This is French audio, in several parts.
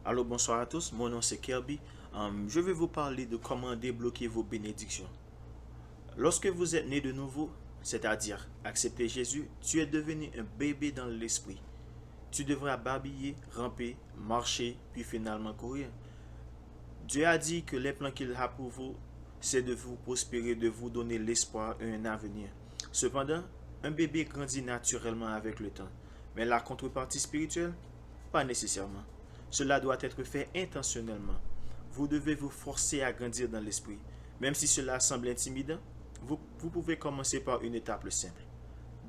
Alors bonsoir à tous, mon nom c'est Kirby. Je vais vous parler de comment débloquer vos bénédictions. Lorsque vous êtes né de nouveau, c'est-à-dire accepter Jésus, tu es devenu un bébé dans l'esprit. Tu devras babiller, ramper, marcher, puis finalement courir. Dieu a dit que les plans qu'il a pour vous, c'est de vous prospérer, de vous donner l'espoir et un avenir. Cependant, un bébé grandit naturellement avec le temps. Mais la contrepartie spirituelle, pas nécessairement. Cela doit être fait intentionnellement. Vous devez vous forcer à grandir dans l'esprit. Même si cela semble intimidant, vous pouvez commencer par une étape simple.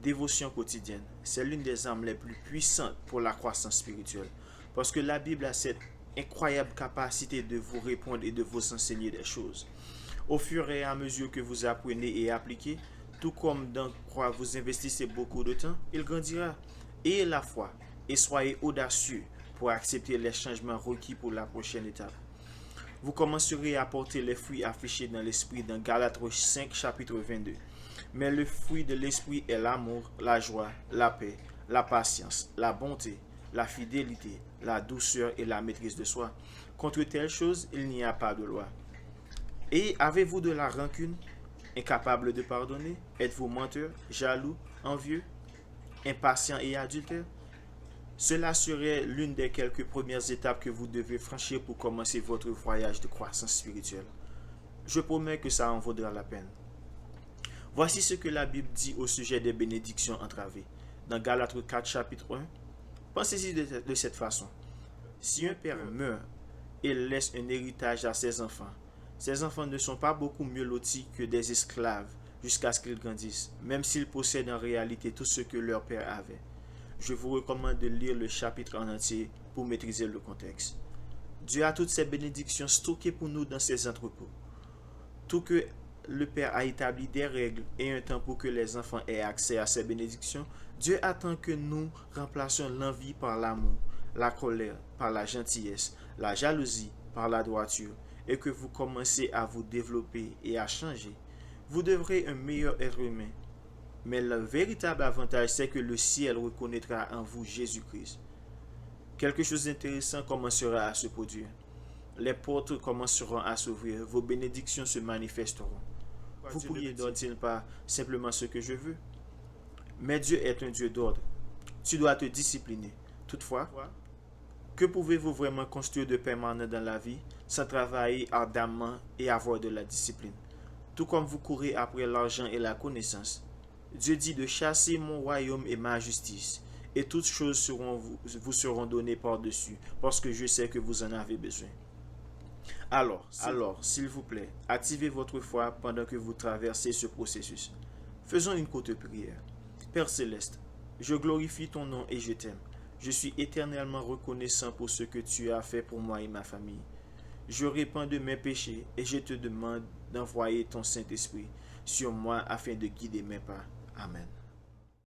Dévotion quotidienne, c'est l'une des armes les plus puissantes pour la croissance spirituelle. Parce que la Bible a cette incroyable capacité de vous répondre et de vous enseigner des choses. Au fur et à mesure que vous apprenez et appliquez, tout comme dans quoi vous investissez beaucoup de temps, il grandira. Ayez la foi et soyez audacieux pour accepter les changements requis pour la prochaine étape. Vous commencerez à porter les fruits affichés dans l'esprit dans Galates 5, chapitre 22. Mais le fruit de l'esprit est l'amour, la joie, la paix, la patience, la bonté, la fidélité, la douceur et la maîtrise de soi. Contre telles choses, il n'y a pas de loi. Et avez-vous de la rancune, incapable de pardonner? Êtes-vous menteur, jaloux, envieux, impatient et adultère? Cela serait l'une des quelques premières étapes que vous devez franchir pour commencer votre voyage de croissance spirituelle. Je promets que ça en vaudra la peine. Voici ce que la Bible dit au sujet des bénédictions entravées. Dans Galates 4, chapitre 1, pensez-y de cette façon. Si un père meurt et laisse un héritage à ses enfants ne sont pas beaucoup mieux lotis que des esclaves jusqu'à ce qu'ils grandissent, même s'ils possèdent en réalité tout ce que leur père avait. Je vous recommande de lire le chapitre en entier pour maîtriser le contexte. Dieu a toutes ces bénédictions stockées pour nous dans ses entrepôts. Tout que le Père a établi des règles et un temps pour que les enfants aient accès à ces bénédictions, Dieu attend que nous remplacions l'envie par l'amour, la colère par la gentillesse, la jalousie par la droiture, et que vous commencez à vous développer et à changer. Vous devrez un meilleur être humain. Mais le véritable avantage, c'est que le ciel reconnaîtra en vous Jésus-Christ. Quelque chose d'intéressant commencera à se produire. Les portes commenceront à s'ouvrir, vos bénédictions se manifesteront. Vous pourriez dire pas simplement ce que je veux. Mais Dieu est un Dieu d'ordre. Tu dois te discipliner. Toutefois, que pouvez-vous vraiment construire de permanent dans la vie sans travailler ardemment et avoir de la discipline? Tout comme vous courez après l'argent et la connaissance, Dieu dit de chasser mon royaume et ma justice, et toutes choses vous seront données par-dessus, parce que je sais que vous en avez besoin. Alors, s'il vous plaît, activez votre foi pendant que vous traversez ce processus. Faisons une courte prière. Père Céleste, je glorifie ton nom et je t'aime. Je suis éternellement reconnaissant pour ce que tu as fait pour moi et ma famille. Je répands de mes péchés et je te demande d'envoyer ton Saint-Esprit sur moi afin de guider mes pas. Amen.